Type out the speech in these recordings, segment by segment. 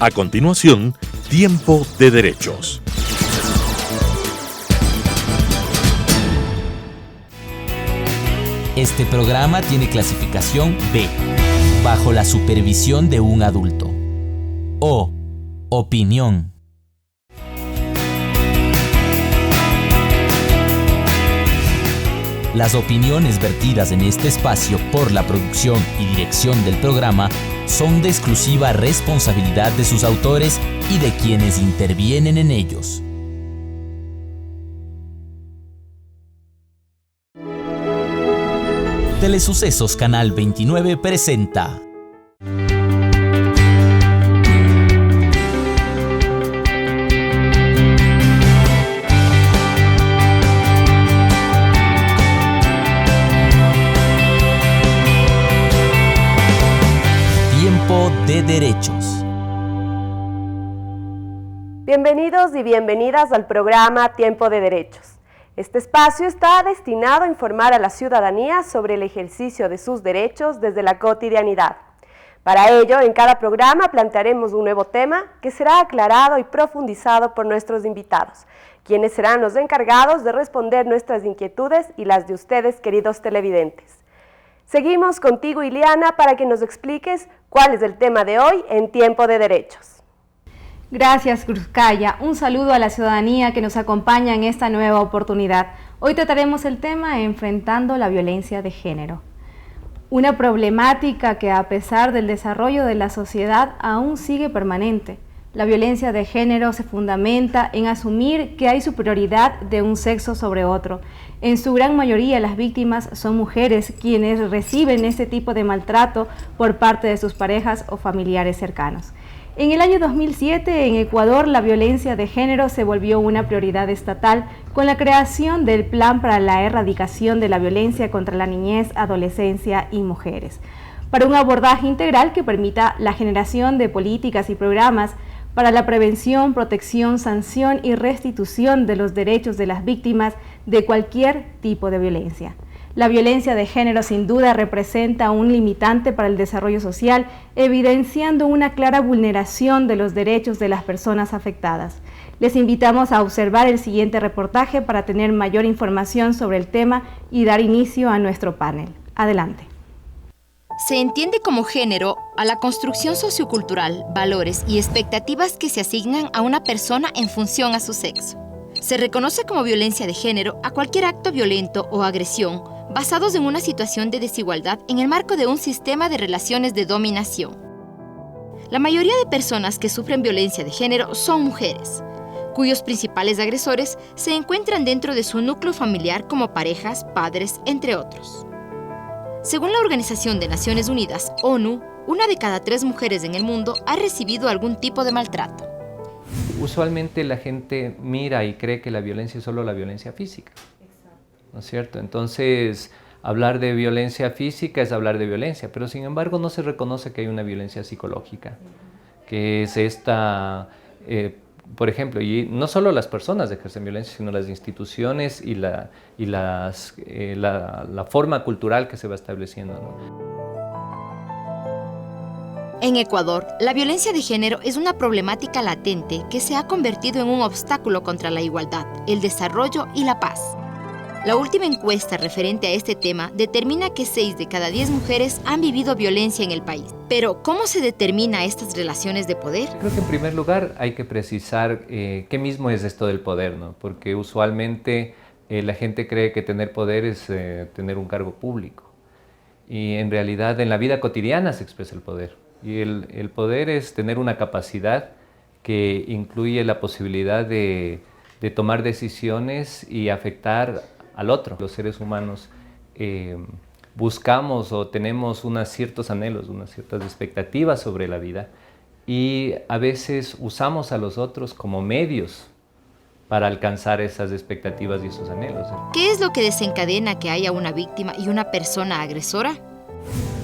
A continuación, Tiempo de Derechos. Este programa tiene clasificación B, bajo la supervisión de un adulto. O, opinión. Las opiniones vertidas en este espacio por la producción y dirección del programa son de exclusiva responsabilidad de sus autores y de quienes intervienen en ellos. Telesucesos Canal 29 presenta Tiempo de Derechos. Bienvenidos y bienvenidas al programa Tiempo de Derechos. Este espacio está destinado a informar a la ciudadanía sobre el ejercicio de sus derechos desde la cotidianidad. Para ello, en cada programa plantearemos un nuevo tema que será aclarado y profundizado por nuestros invitados, quienes serán los encargados de responder nuestras inquietudes y las de ustedes, queridos televidentes. Seguimos contigo, Ileana, para que nos expliques cuál es el tema de hoy en Tiempo de Derechos. Gracias, Cruzcaya. Un saludo a la ciudadanía que nos acompaña en esta nueva oportunidad. Hoy trataremos el tema enfrentando la violencia de género. Una problemática que, a pesar del desarrollo de la sociedad, aún sigue permanente. La violencia de género se fundamenta en asumir que hay superioridad de un sexo sobre otro. En su gran mayoría, las víctimas son mujeres quienes reciben este tipo de maltrato por parte de sus parejas o familiares cercanos. En el año 2007, en Ecuador, la violencia de género se volvió una prioridad estatal con la creación del Plan para la Erradicación de la Violencia contra la Niñez, Adolescencia y Mujeres, para un abordaje integral que permita la generación de políticas y programas para la prevención, protección, sanción y restitución de los derechos de las víctimas de cualquier tipo de violencia. La violencia de género sin duda representa un limitante para el desarrollo social, evidenciando una clara vulneración de los derechos de las personas afectadas. Les invitamos a observar el siguiente reportaje para tener mayor información sobre el tema y dar inicio a nuestro panel. Adelante. Se entiende como género a la construcción sociocultural, valores y expectativas que se asignan a una persona en función a su sexo. Se reconoce como violencia de género a cualquier acto violento o agresión basados en una situación de desigualdad en el marco de un sistema de relaciones de dominación. La mayoría de personas que sufren violencia de género son mujeres, cuyos principales agresores se encuentran dentro de su núcleo familiar como parejas, padres, entre otros. Según la Organización de Naciones Unidas, ONU, 1 de cada 3 mujeres en el mundo ha recibido algún tipo de maltrato. Usualmente la gente mira y cree que la violencia es solo la violencia física, ¿no es cierto? Entonces, hablar de violencia física es hablar de violencia, pero sin embargo no se reconoce que hay una violencia psicológica, que es esta, por ejemplo, y no solo las personas ejercen violencia, sino las instituciones y la forma cultural que se va estableciendo, ¿no? En Ecuador, la violencia de género es una problemática latente que se ha convertido en un obstáculo contra la igualdad, el desarrollo y la paz. La última encuesta referente a este tema determina que 6 de cada 10 mujeres han vivido violencia en el país. Pero, ¿cómo se determina estas relaciones de poder? Creo que en primer lugar hay que precisar qué mismo es esto del poder, ¿no? Porque usualmente la gente cree que tener poder es tener un cargo público. Y en realidad en la vida cotidiana se expresa el poder. Y el poder es tener una capacidad que incluye la posibilidad de tomar decisiones y afectar al otro. Los seres humanos buscamos o tenemos unos ciertos anhelos, unas ciertas expectativas sobre la vida y a veces usamos a los otros como medios para alcanzar esas expectativas y esos anhelos. ¿Qué es lo que desencadena que haya una víctima y una persona agresora?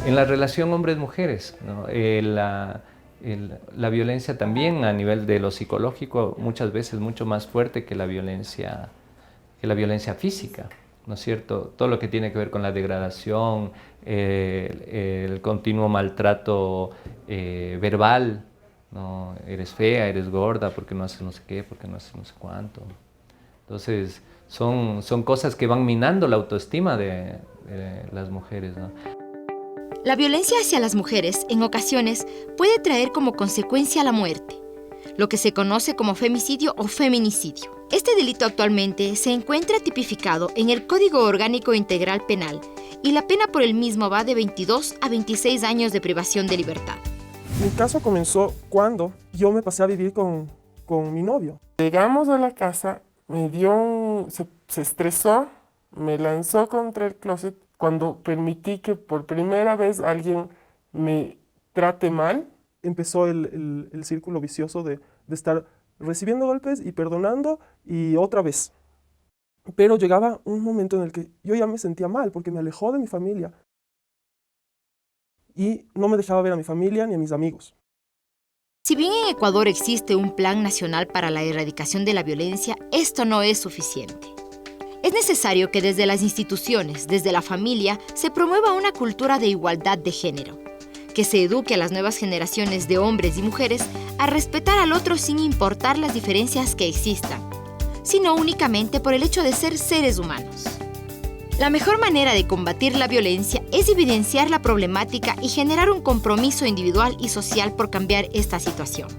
En la relación hombres-mujeres, ¿no? La violencia también a nivel de lo psicológico muchas veces mucho más fuerte que la violencia física, ¿no es cierto? Todo lo que tiene que ver con la degradación, el continuo maltrato verbal, ¿no? Eres fea, eres gorda, porque no haces no sé qué, porque no haces no sé cuánto. Entonces, son cosas que van minando la autoestima de las mujeres, ¿no? La violencia hacia las mujeres, en ocasiones, puede traer como consecuencia la muerte, lo que se conoce como femicidio o feminicidio. Este delito actualmente se encuentra tipificado en el Código Orgánico Integral Penal y la pena por el mismo va de 22 a 26 años de privación de libertad. Mi caso comenzó cuando yo me pasé a vivir con mi novio. Llegamos a la casa, se estresó, me lanzó contra el closet. Cuando permití que por primera vez alguien me trate mal, empezó el círculo vicioso de estar recibiendo golpes y perdonando y otra vez. Pero llegaba un momento en el que yo ya me sentía mal porque me alejó de mi familia y no me dejaba ver a mi familia ni a mis amigos. Si bien en Ecuador existe un plan nacional para la erradicación de la violencia, esto no es suficiente. Es necesario que desde las instituciones, desde la familia, se promueva una cultura de igualdad de género, que se eduque a las nuevas generaciones de hombres y mujeres a respetar al otro sin importar las diferencias que existan, sino únicamente por el hecho de ser seres humanos. La mejor manera de combatir la violencia es evidenciar la problemática y generar un compromiso individual y social por cambiar esta situación.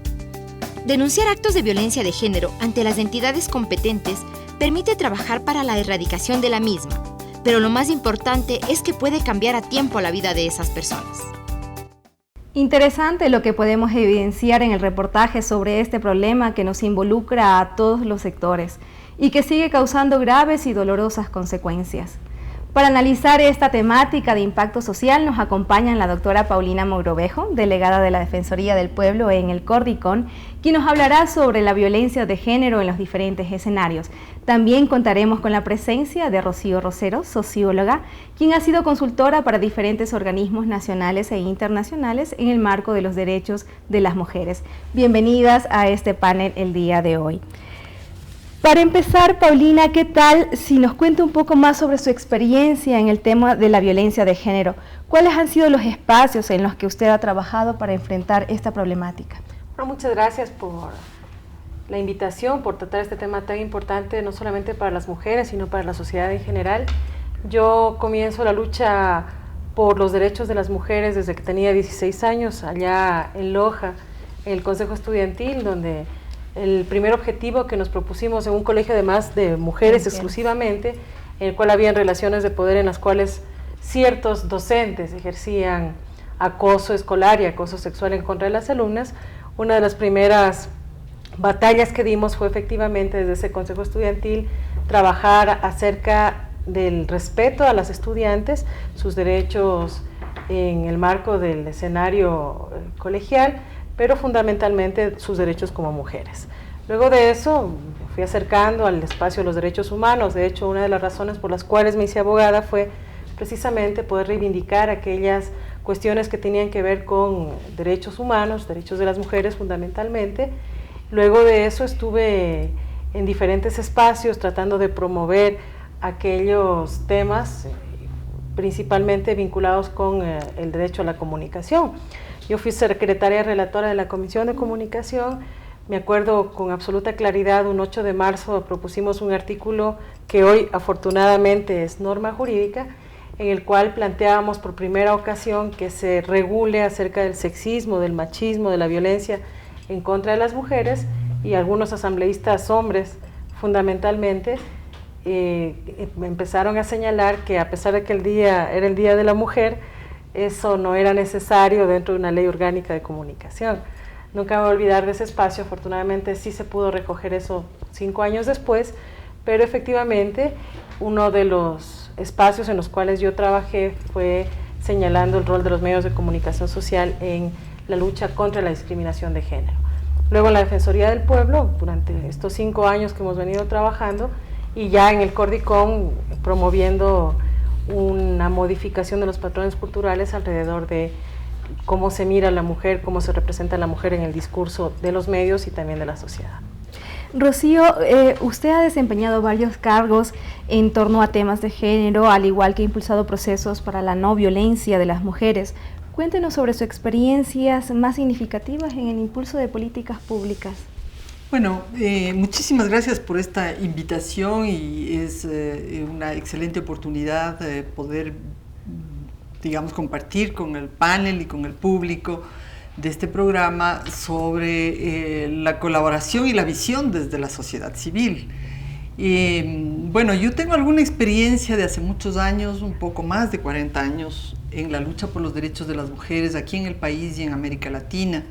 Denunciar actos de violencia de género ante las entidades competentes permite trabajar para la erradicación de la misma, pero lo más importante es que puede cambiar a tiempo la vida de esas personas. Interesante lo que podemos evidenciar en el reportaje sobre este problema que nos involucra a todos los sectores y que sigue causando graves y dolorosas consecuencias. Para analizar esta temática de impacto social nos acompaña la doctora Paulina Mogrovejo, delegada de la Defensoría del Pueblo en el Cordicón, quien nos hablará sobre la violencia de género en los diferentes escenarios. También contaremos con la presencia de Rocío Rosero, socióloga, quien ha sido consultora para diferentes organismos nacionales e internacionales en el marco de los derechos de las mujeres. Bienvenidas a este panel el día de hoy. Para empezar, Paulina, ¿qué tal si nos cuenta un poco más sobre su experiencia en el tema de la violencia de género? ¿Cuáles han sido los espacios en los que usted ha trabajado para enfrentar esta problemática? Bueno, muchas gracias por la invitación, por tratar este tema tan importante, no solamente para las mujeres, sino para la sociedad en general. Yo comienzo la lucha por los derechos de las mujeres desde que tenía 16 años, allá en Loja, en el Consejo Estudiantil, donde el primer objetivo que nos propusimos en un colegio además de mujeres exclusivamente, en el cual habían relaciones de poder en las cuales ciertos docentes ejercían acoso escolar y acoso sexual en contra de las alumnas. Una de las primeras batallas que dimos fue efectivamente desde ese consejo estudiantil trabajar acerca del respeto a las estudiantes, sus derechos en el marco del escenario colegial, pero fundamentalmente sus derechos como mujeres. Luego de eso fui acercando al espacio de los derechos humanos. De hecho, una de las razones por las cuales me hice abogada fue precisamente poder reivindicar aquellas cuestiones que tenían que ver con derechos humanos, derechos de las mujeres fundamentalmente. Luego de eso estuve en diferentes espacios tratando de promover aquellos temas principalmente vinculados con el derecho a la comunicación. Yo fui secretaria relatora de la Comisión de Comunicación. Me acuerdo con absoluta claridad, un 8 de marzo propusimos un artículo que hoy afortunadamente es norma jurídica, en el cual planteábamos por primera ocasión que se regule acerca del sexismo, del machismo, de la violencia en contra de las mujeres, y algunos asambleístas hombres fundamentalmente empezaron a señalar que a pesar de que el día era el Día de la Mujer, eso no era necesario dentro de una ley orgánica de comunicación. Nunca me voy a olvidar de ese espacio. Afortunadamente sí se pudo recoger eso 5 años después, pero efectivamente uno de los espacios en los cuales yo trabajé fue señalando el rol de los medios de comunicación social en la lucha contra la discriminación de género. Luego en la Defensoría del Pueblo, durante estos 5 años que hemos venido trabajando, y ya en el Cordicón promoviendo una modificación de los patrones culturales alrededor de cómo se mira a la mujer, cómo se representa a la mujer en el discurso de los medios y también de la sociedad. Rocío, usted ha desempeñado varios cargos en torno a temas de género, al igual que ha impulsado procesos para la no violencia de las mujeres. Cuéntenos sobre sus experiencias más significativas en el impulso de políticas públicas. Bueno, muchísimas gracias por esta invitación y es una excelente oportunidad de poder, digamos, compartir con el panel y con el público de este programa sobre la colaboración y la visión desde la sociedad civil. Bueno, yo tengo alguna experiencia de hace muchos años, un poco más de 40 años, en la lucha por los derechos de las mujeres aquí en el país y en América Latina.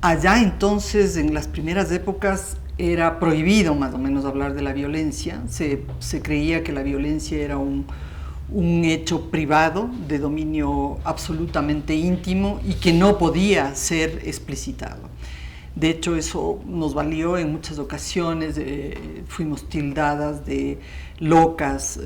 Allá entonces, en las primeras épocas, era prohibido más o menos hablar de la violencia. Se creía que la violencia era un hecho privado, de dominio absolutamente íntimo y que no podía ser explicitado. De hecho, eso nos valió en muchas ocasiones, fuimos tildadas de locas,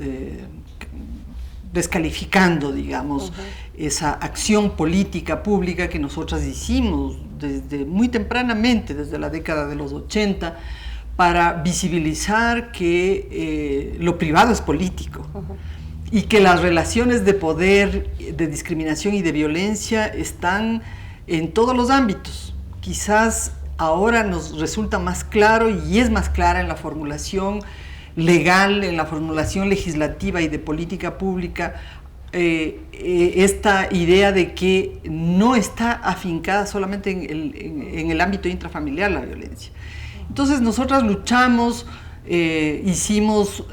descalificando, digamos, esa acción política pública que nosotras hicimos desde muy tempranamente, desde la década de los 80, para visibilizar que lo privado es político y que las relaciones de poder, de discriminación y de violencia están en todos los ámbitos. Quizás ahora nos resulta más claro y es más clara en la formulación legal, en la formulación legislativa y de política pública, esta idea de que no está afincada solamente en el ámbito intrafamiliar la violencia. Entonces nosotras luchamos, hicimos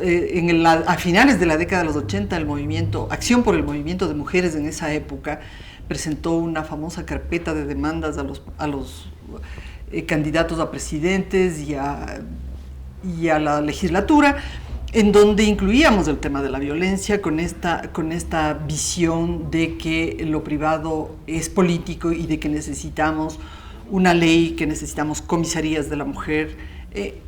a finales de la década de los 80 el movimiento, Acción por el Movimiento de Mujeres en esa época, presentó una famosa carpeta de demandas a los candidatos a presidentes y a la legislatura, en donde incluíamos el tema de la violencia con esta visión de que lo privado es político y de que necesitamos una ley, que necesitamos comisarías de la mujer.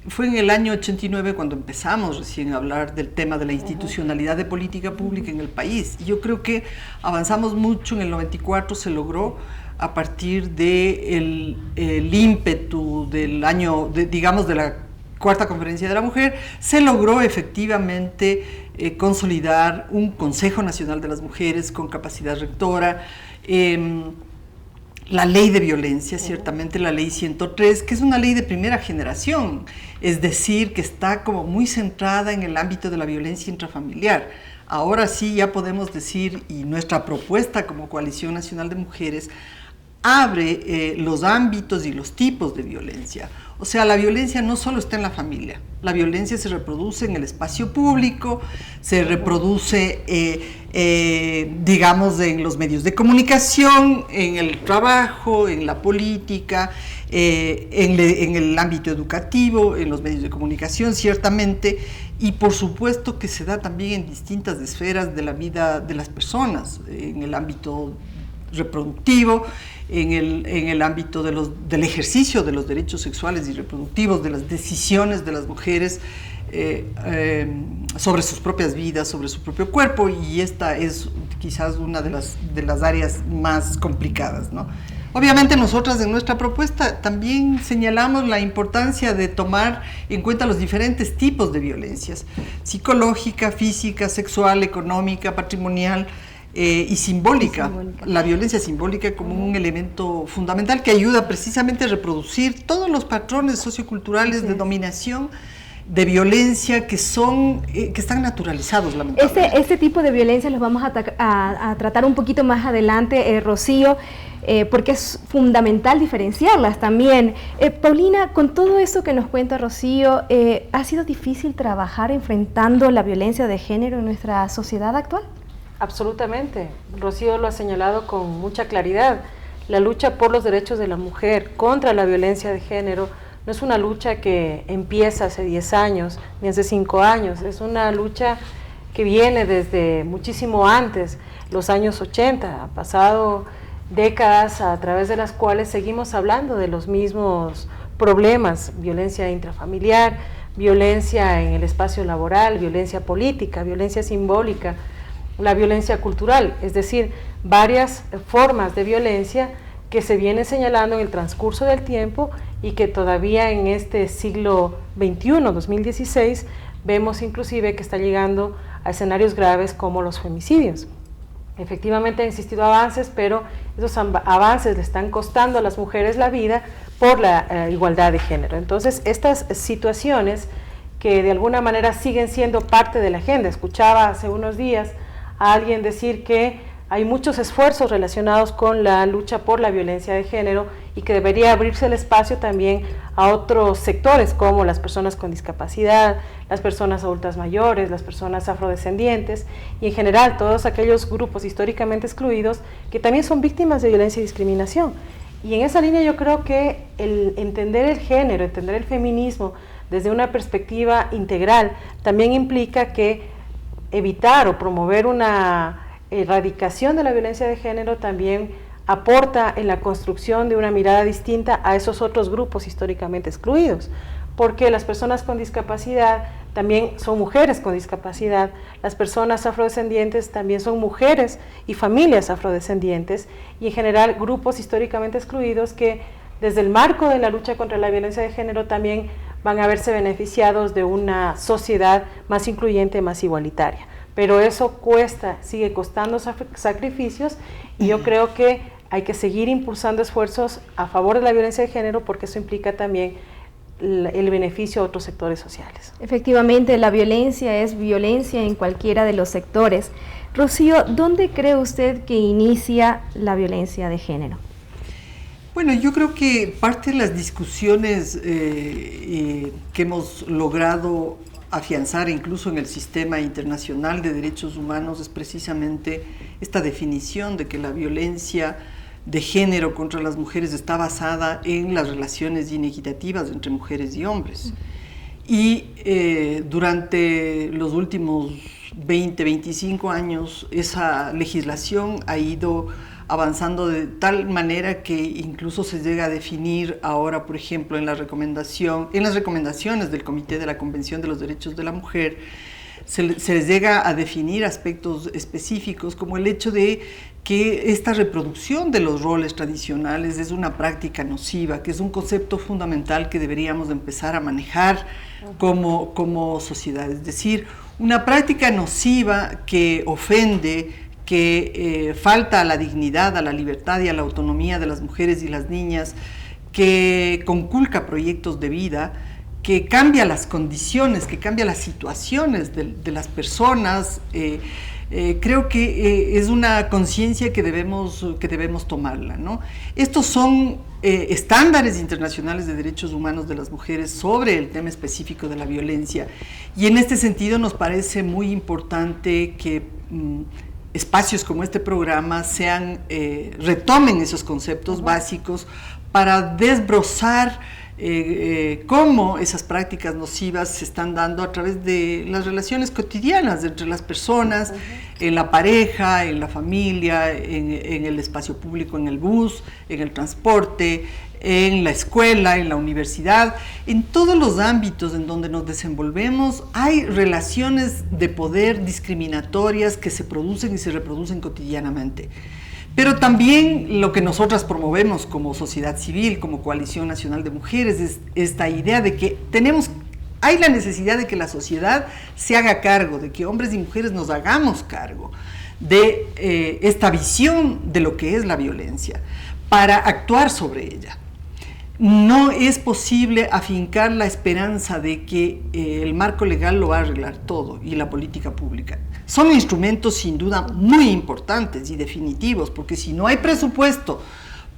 Fue en el año 89 cuando empezamos recién a hablar del tema de la institucionalidad de política pública en el país. Y yo creo que avanzamos mucho. En el 94 se logró, a partir del ímpetu del año, digamos, de la Cuarta Conferencia de la Mujer, se logró efectivamente consolidar un Consejo Nacional de las Mujeres con capacidad rectora, la ley de violencia, ciertamente la ley 103, que es una ley de primera generación, es decir, que está como muy centrada en el ámbito de la violencia intrafamiliar. Ahora sí ya podemos decir, y nuestra propuesta como Coalición Nacional de Mujeres abre los ámbitos y los tipos de violencia. O sea, la violencia no solo está en la familia, la violencia se reproduce en el espacio público, se reproduce, digamos, en los medios de comunicación, en el trabajo, en la política, en el ámbito educativo, en los medios de comunicación, ciertamente, y por supuesto que se da también en distintas esferas de la vida de las personas, en el ámbito reproductivo, en el ámbito del ejercicio de los derechos sexuales y reproductivos, de las decisiones de las mujeres sobre sus propias vidas, sobre su propio cuerpo, y esta es quizás una de las áreas más complicadas, ¿no? Obviamente nosotras en nuestra propuesta también señalamos la importancia de tomar en cuenta los diferentes tipos de violencias, psicológica, física, sexual, económica, patrimonial, y simbólica, la violencia simbólica como un elemento fundamental que ayuda precisamente a reproducir todos los patrones socioculturales de dominación, de violencia que están naturalizados, lamentablemente. Este tipo de violencia los vamos a tratar un poquito más adelante, Rocío, porque es fundamental diferenciarlas también. Paulina, con todo eso que nos cuenta Rocío, ¿ha sido difícil trabajar enfrentando la violencia de género en nuestra sociedad actual? Absolutamente. Rocío lo ha señalado con mucha claridad. La lucha por los derechos de la mujer contra la violencia de género no es una lucha que empieza hace 10 años, ni hace 5 años. Es una lucha que viene desde muchísimo antes, los años 80. Ha pasado décadas a través de las cuales seguimos hablando de los mismos problemas: violencia intrafamiliar, violencia en el espacio laboral, violencia política, violencia simbólica, la violencia cultural, es decir, varias formas de violencia que se vienen señalando en el transcurso del tiempo y que todavía en este siglo XXI, 2016, vemos inclusive que está llegando a escenarios graves como los femicidios. Efectivamente han existido avances, pero esos avances le están costando a las mujeres la vida por la igualdad de género. Entonces, estas situaciones que de alguna manera siguen siendo parte de la agenda. Escuchaba hace unos días a alguien decir que hay muchos esfuerzos relacionados con la lucha por la violencia de género y que debería abrirse el espacio también a otros sectores como las personas con discapacidad, las personas adultas mayores, las personas afrodescendientes y en general todos aquellos grupos históricamente excluidos que también son víctimas de violencia y discriminación. Y en esa línea yo creo que el entender el género, entender el feminismo desde una perspectiva integral también implica que evitar o promover una erradicación de la violencia de género también aporta en la construcción de una mirada distinta a esos otros grupos históricamente excluidos, porque las personas con discapacidad también son mujeres con discapacidad, las personas afrodescendientes también son mujeres y familias afrodescendientes y en general grupos históricamente excluidos que desde el marco de la lucha contra la violencia de género también van a verse beneficiados de una sociedad más incluyente, más igualitaria. Pero eso cuesta, sigue costando sacrificios y yo creo que hay que seguir impulsando esfuerzos a favor de la violencia de género porque eso implica también el beneficio a otros sectores sociales. Efectivamente, la violencia es violencia en cualquiera de los sectores. Rocío, ¿dónde cree usted que inicia la violencia de género? Bueno, yo creo que parte de las discusiones que hemos logrado afianzar incluso en el sistema internacional de derechos humanos es precisamente esta definición de que la violencia de género contra las mujeres está basada en las relaciones inequitativas entre mujeres y hombres. Y durante los últimos 20, 25 años esa legislación ha ido avanzando de tal manera que incluso se llega a definir ahora, por ejemplo, en las recomendaciones del Comité de la Convención de los Derechos de la Mujer, se les llega a definir aspectos específicos como el hecho de que esta reproducción de los roles tradicionales es una práctica nociva, que es un concepto fundamental que deberíamos empezar a manejar como sociedad. Es decir, una práctica nociva que ofende, que falta a la dignidad, a la libertad y a la autonomía de las mujeres y las niñas, que conculca proyectos de vida, que cambia las condiciones, que cambia las situaciones de las personas. Creo que es una conciencia que debemos tomarla, ¿no? Estos son estándares internacionales de derechos humanos de las mujeres sobre el tema específico de la violencia, y en este sentido nos parece muy importante que espacios como este programa retomen esos conceptos básicos para desbrozar cómo esas prácticas nocivas se están dando a través de las relaciones cotidianas entre las personas, en la pareja, en la familia, en el espacio público, en el bus, en el transporte, en la escuela, en la universidad. En todos los ámbitos en donde nos desenvolvemos hay relaciones de poder discriminatorias que se producen y se reproducen cotidianamente. Pero también lo que nosotras promovemos como sociedad civil, como Coalición Nacional de Mujeres, es esta idea de que hay la necesidad de que la sociedad se haga cargo, de que hombres y mujeres nos hagamos cargo de esta visión de lo que es la violencia, para actuar sobre ella. No es posible afincar la esperanza de que el marco legal lo va a arreglar todo y la política pública. Son instrumentos sin duda muy importantes y definitivos, porque si no hay presupuesto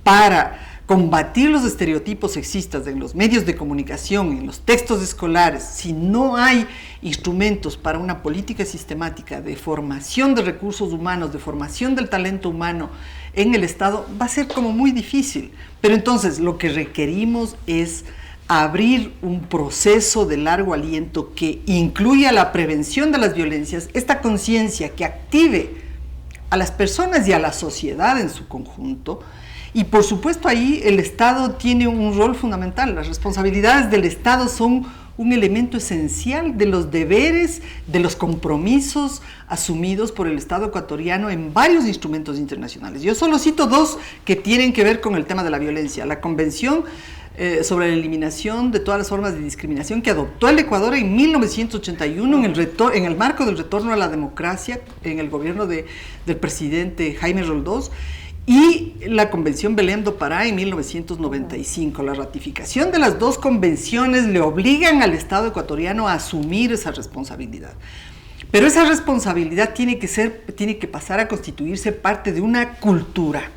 para combatir los estereotipos sexistas en los medios de comunicación, en los textos escolares, si no hay instrumentos para una política sistemática de formación de recursos humanos, de formación del talento humano en el Estado, va a ser como muy difícil. Pero entonces lo que requerimos es abrir un proceso de largo aliento que incluya la prevención de las violencias, esta conciencia que active a las personas y a la sociedad en su conjunto. Y por supuesto ahí el Estado tiene un rol fundamental. Las responsabilidades del Estado son un elemento esencial de los deberes, de los compromisos asumidos por el Estado ecuatoriano en varios instrumentos internacionales. Yo solo cito dos que tienen que ver con el tema de la violencia: la Convención sobre la eliminación de todas las formas de discriminación que adoptó el Ecuador en 1981 en el marco del retorno a la democracia en el gobierno del presidente Jaime Roldós, y la Convención Belém do Pará en 1995. La ratificación de las dos convenciones le obligan al Estado ecuatoriano a asumir esa responsabilidad. Pero esa responsabilidad tiene que pasar a constituirse parte de una cultura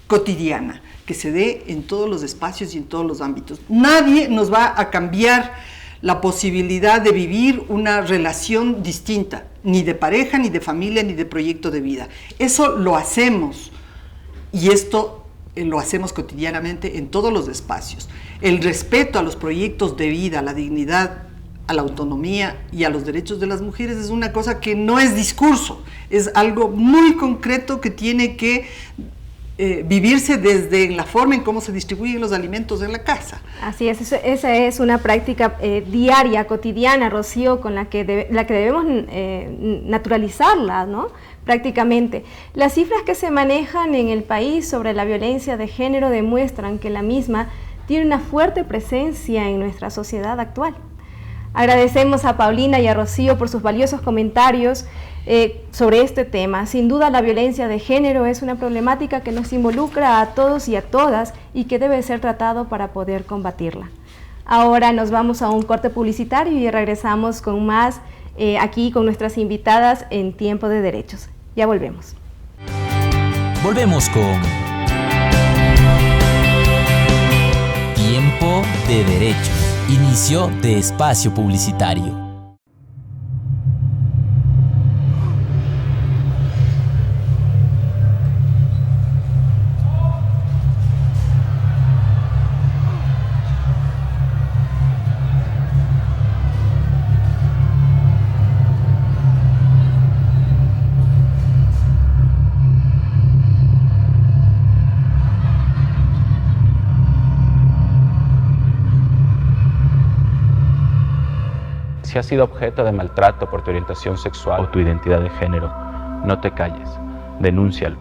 cotidiana que se dé en todos los espacios y en todos los ámbitos. Nadie nos va a cambiar la posibilidad de vivir una relación distinta, ni de pareja, ni de familia, ni de proyecto de vida. Eso lo hacemos, y esto lo hacemos cotidianamente en todos los espacios. El respeto a los proyectos de vida, a la dignidad, a la autonomía y a los derechos de las mujeres es una cosa que no es discurso, es algo muy concreto que tiene que vivirse desde la forma en cómo se distribuyen los alimentos en la casa. Así es, esa es una práctica diaria, cotidiana, Rocío, con la que debemos naturalizarla, ¿no? Prácticamente. Las cifras que se manejan en el país sobre la violencia de género demuestran que la misma tiene una fuerte presencia en nuestra sociedad actual. Agradecemos a Paulina y a Rocío por sus valiosos comentarios sobre este tema. Sin duda, la violencia de género es una problemática que nos involucra a todos y a todas y que debe ser tratado para poder combatirla. Ahora nos vamos a un corte publicitario y regresamos con más aquí con nuestras invitadas en Tiempo de Derechos. Ya volvemos. Volvemos con Tiempo de Derechos. Inicio de espacio publicitario. Si has sido objeto de maltrato por tu orientación sexual o tu identidad de género, no te calles, denúncialo.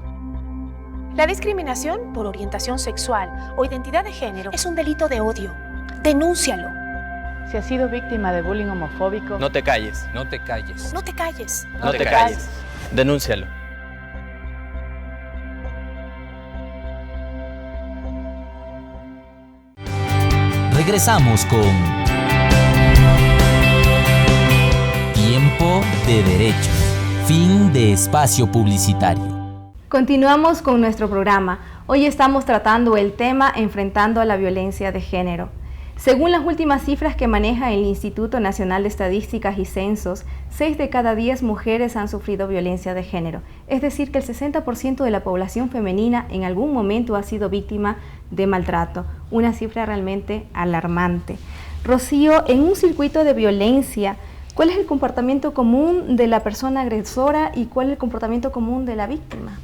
La discriminación por orientación sexual o identidad de género es un delito de odio. Denúncialo. Si has sido víctima de bullying homofóbico, no te calles, no te calles. No te calles. No te calles. Denúncialo. Regresamos con Tiempo de Derechos. Fin de espacio publicitario. Continuamos con nuestro programa. Hoy estamos tratando el tema enfrentando a la violencia de género. Según las últimas cifras que maneja el Instituto Nacional de Estadísticas y Censos, 6 de cada 10 mujeres han sufrido violencia de género. Es decir, que el 60% de la población femenina en algún momento ha sido víctima de maltrato. Una cifra realmente alarmante. Rocío, en un circuito de violencia, ¿cuál es el comportamiento común de la persona agresora y cuál es el comportamiento común de la víctima?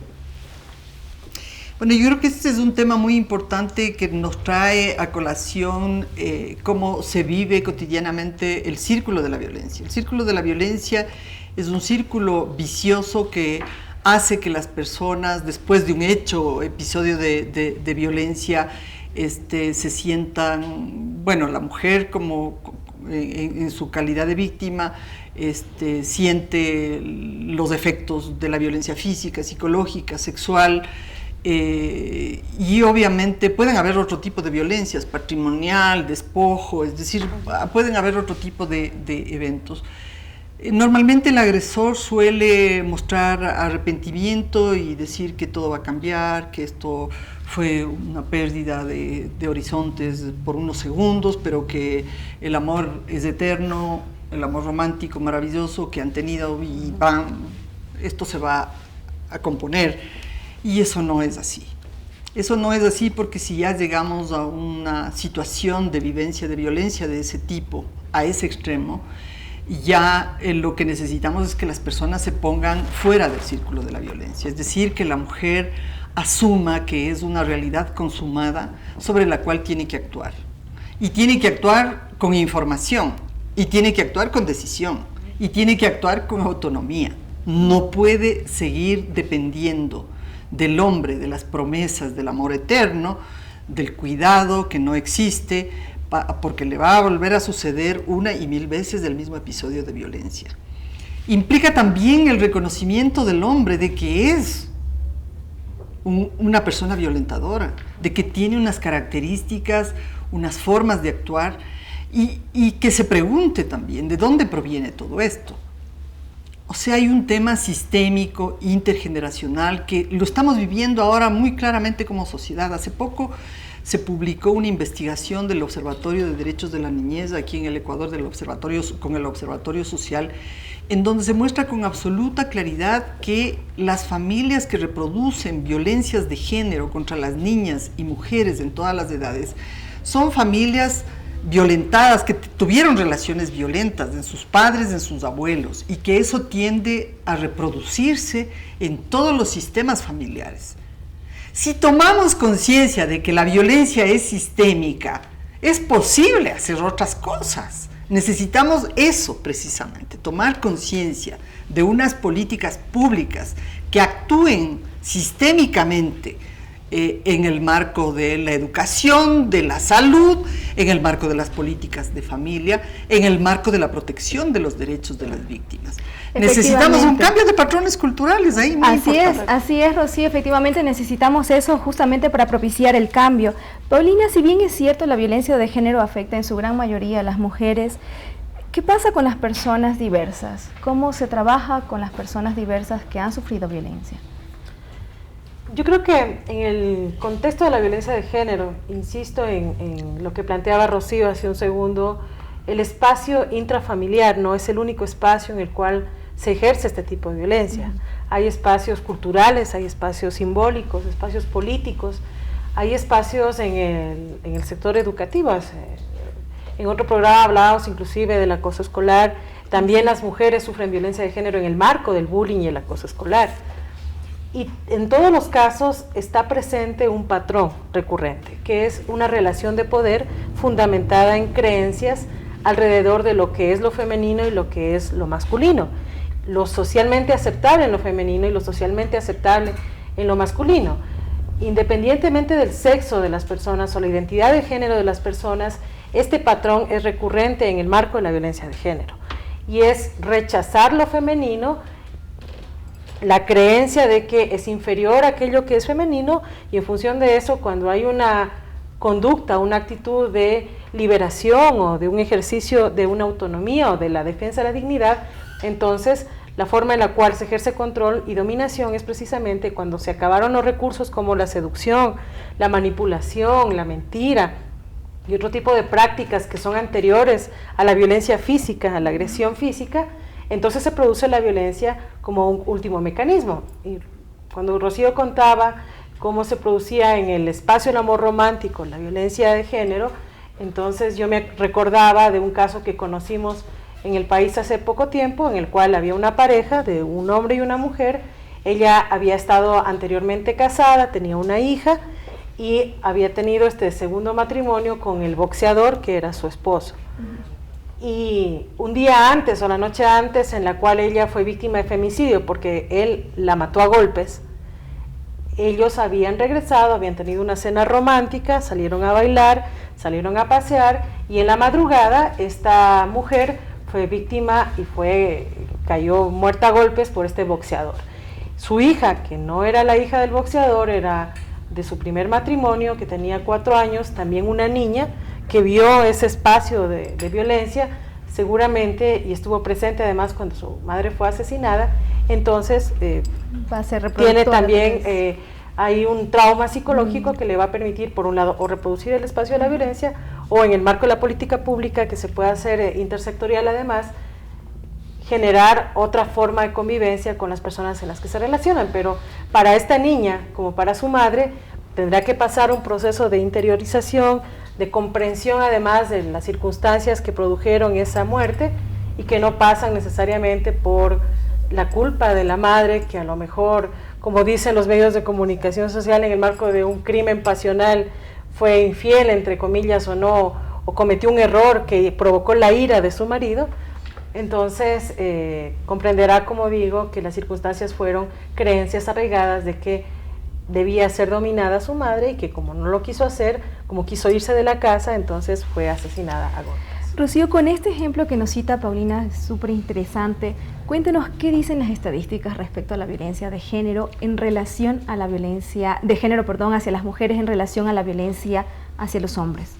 Bueno, yo creo que este es un tema muy importante que nos trae a colación cómo se vive cotidianamente el círculo de la violencia. El círculo de la violencia es un círculo vicioso que hace que las personas, después de un hecho o episodio de violencia, se sientan, bueno, la mujer como en su calidad de víctima, siente los efectos de la violencia física, psicológica, sexual, y obviamente pueden haber otro tipo de violencias, patrimonial, despojo, es decir, pueden haber otro tipo de eventos. Normalmente el agresor suele mostrar arrepentimiento y decir que todo va a cambiar, que esto fue una pérdida de horizontes por unos segundos, pero que el amor es eterno, el amor romántico maravilloso que han tenido y esto se va a componer. Y eso no es así. Eso no es así porque si ya llegamos a una situación de vivencia de violencia de ese tipo, a ese extremo, ya lo que necesitamos es que las personas se pongan fuera del círculo de la violencia, es decir, que la mujer asuma que es una realidad consumada sobre la cual tiene que actuar. Y tiene que actuar con información, y tiene que actuar con decisión, y tiene que actuar con autonomía. No puede seguir dependiendo del hombre, de las promesas del amor eterno, del cuidado que no existe, porque le va a volver a suceder una y mil veces el mismo episodio de violencia. Implica también el reconocimiento del hombre de que es una persona violentadora, de que tiene unas características, unas formas de actuar, y que se pregunte también de dónde proviene todo esto. O sea, hay un tema sistémico, intergeneracional, que lo estamos viviendo ahora muy claramente como sociedad. Hace poco se publicó una investigación del Observatorio de Derechos de la Niñez aquí en el Ecuador, con el Observatorio Social, en donde se muestra con absoluta claridad que las familias que reproducen violencias de género contra las niñas y mujeres en todas las edades son familias violentadas, que tuvieron relaciones violentas en sus padres, en sus abuelos, y que eso tiende a reproducirse en todos los sistemas familiares. Si tomamos conciencia de que la violencia es sistémica, es posible hacer otras cosas. Necesitamos eso precisamente, tomar conciencia de unas políticas públicas que actúen sistémicamente en el marco de la educación, de la salud, en el marco de las políticas de familia, en el marco de la protección de los derechos de las víctimas. Necesitamos un cambio de patrones culturales ahí. Así es, Rocío, efectivamente necesitamos eso justamente para propiciar el cambio. Paulina, si bien es cierto la violencia de género afecta en su gran mayoría a las mujeres, ¿qué pasa con las personas diversas? ¿Cómo se trabaja con las personas diversas que han sufrido violencia? Yo creo que en el contexto de la violencia de género, insisto en lo que planteaba Rocío hace un segundo, el espacio intrafamiliar no es el único espacio en el cual se ejerce este tipo de violencia. Hay espacios culturales, hay espacios simbólicos, espacios políticos, hay espacios en el sector educativo. En otro programa hablábamos inclusive del acoso escolar. También las mujeres sufren violencia de género en el marco del bullying y el acoso escolar. Y en todos los casos está presente un patrón recurrente, que es una relación de poder fundamentada en creencias alrededor de lo que es lo femenino y lo que es lo masculino, lo socialmente aceptable en lo femenino y lo socialmente aceptable en lo masculino. Independientemente del sexo de las personas o la identidad de género de las personas, este patrón es recurrente en el marco de la violencia de género, y es rechazar lo femenino, la creencia de que es inferior a aquello que es femenino, y en función de eso, cuando hay una conducta, una actitud de liberación o de un ejercicio de una autonomía o de la defensa de la dignidad, entonces la forma en la cual se ejerce control y dominación es precisamente cuando se acabaron los recursos como la seducción, la manipulación, la mentira y otro tipo de prácticas que son anteriores a la violencia física, a la agresión física. Entonces se produce la violencia como un último mecanismo. Y cuando Rocío contaba cómo se producía en el espacio del amor romántico la violencia de género, entonces yo me recordaba de un caso que conocimos en el país hace poco tiempo, en el cual había una pareja de un hombre y una mujer. Ella había estado anteriormente casada, tenía una hija y había tenido este segundo matrimonio con el boxeador que era su esposo. Y un día antes o la noche antes, en la cual ella fue víctima de femicidio porque él la mató a golpes, ellos habían regresado, habían tenido una cena romántica, salieron a bailar, salieron a pasear, y en la madrugada esta mujer fue víctima y cayó muerta a golpes por este boxeador. Su hija, que no era la hija del boxeador, era de su primer matrimonio, que tenía 4 años, también una niña, que vio ese espacio de violencia, seguramente, y estuvo presente además cuando su madre fue asesinada. Entonces tiene también, hay un trauma psicológico que le va a permitir, por un lado, o reproducir el espacio de la violencia, o en el marco de la política pública, que se puede hacer intersectorial además, generar otra forma de convivencia con las personas en las que se relacionan. Pero para esta niña, como para su madre, tendrá que pasar un proceso de interiorización, de comprensión además de las circunstancias que produjeron esa muerte, y que no pasan necesariamente por la culpa de la madre, que a lo mejor, como dicen los medios de comunicación social, en el marco de un crimen pasional fue infiel, entre comillas, o no, o cometió un error que provocó la ira de su marido. Entonces comprenderá, como digo, que las circunstancias fueron creencias arraigadas de que debía ser dominada su madre y que como no lo quiso hacer, como quiso irse de la casa, entonces fue asesinada a golpes. Rocío, con este ejemplo que nos cita Paulina, es súper interesante. Cuéntenos qué dicen las estadísticas respecto a la violencia de género en relación a la violencia de género, hacia las mujeres en relación a la violencia hacia los hombres.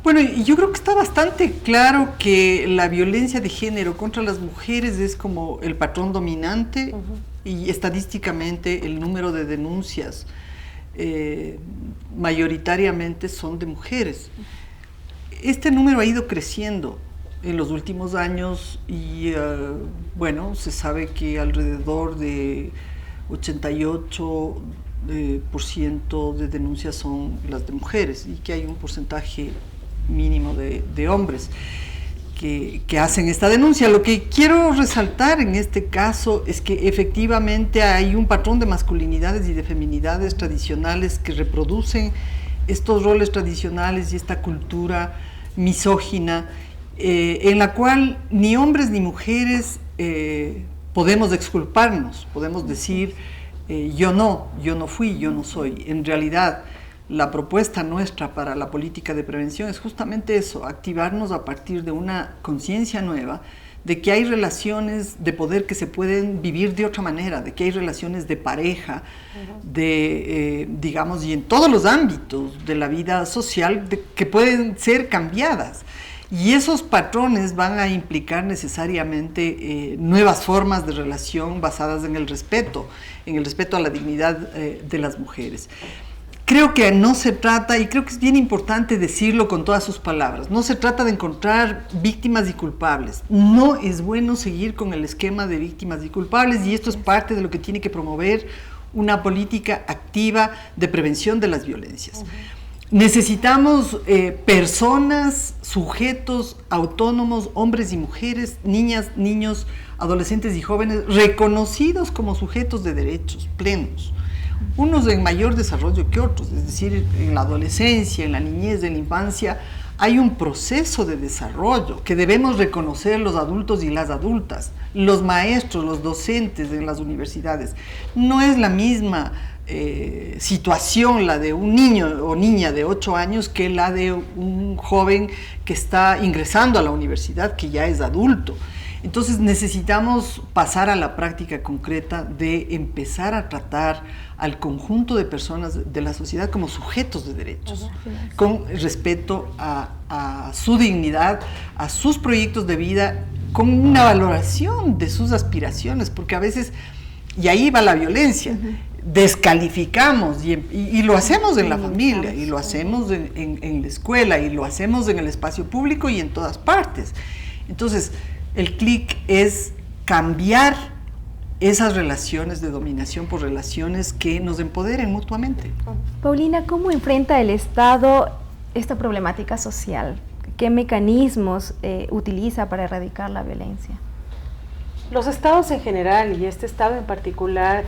Bueno, yo creo que está bastante claro que la violencia de género contra las mujeres es como el patrón dominante y estadísticamente el número de denuncias mayoritariamente son de mujeres. Este número ha ido creciendo en los últimos años y bueno, se sabe que alrededor de 88% de denuncias son las de mujeres y que hay un porcentaje mínimo de hombres que hacen esta denuncia. Lo que quiero resaltar en este caso es que efectivamente hay un patrón de masculinidades y de feminidades tradicionales que reproducen estos roles tradicionales y esta cultura misógina en la cual ni hombres ni mujeres podemos exculparnos, podemos decir yo no fui, yo no soy. En realidad la propuesta nuestra para la política de prevención es justamente eso, activarnos a partir de una conciencia nueva de que hay relaciones de poder que se pueden vivir de otra manera, de que hay relaciones de pareja, digamos, y en todos los ámbitos de la vida social que pueden ser cambiadas. Y esos patrones van a implicar necesariamente nuevas formas de relación basadas en el respeto a la dignidad de las mujeres. Creo que no se trata, y creo que es bien importante decirlo con todas sus palabras, no se trata de encontrar víctimas y culpables. No es bueno seguir con el esquema de víctimas y culpables, y esto es parte de lo que tiene que promover una política activa de prevención de las violencias. Necesitamos personas, sujetos autónomos, hombres y mujeres, niñas, niños, adolescentes y jóvenes, reconocidos como sujetos de derechos plenos. Unos en mayor desarrollo que otros, es decir, en la adolescencia, en la niñez, en la infancia, hay un proceso de desarrollo que debemos reconocer los adultos y las adultas, los maestros, los docentes en las universidades. No es la misma situación la de un niño o niña de 8 años que la de un joven que está ingresando a la universidad, que ya es adulto. Entonces necesitamos pasar a la práctica concreta de empezar a tratar al conjunto de personas de la sociedad como sujetos de derechos, con respeto a su dignidad, a sus proyectos de vida, con una valoración de sus aspiraciones, porque a veces, y ahí va la violencia, descalificamos y lo hacemos en la familia, y lo hacemos en la escuela, y lo hacemos en el espacio público y en todas partes. Entonces, el clic es cambiar esas relaciones de dominación por relaciones que nos empoderen mutuamente. Paulina, ¿cómo enfrenta el Estado esta problemática social? ¿Qué mecanismos utiliza para erradicar la violencia? Los estados en general y este estado en particular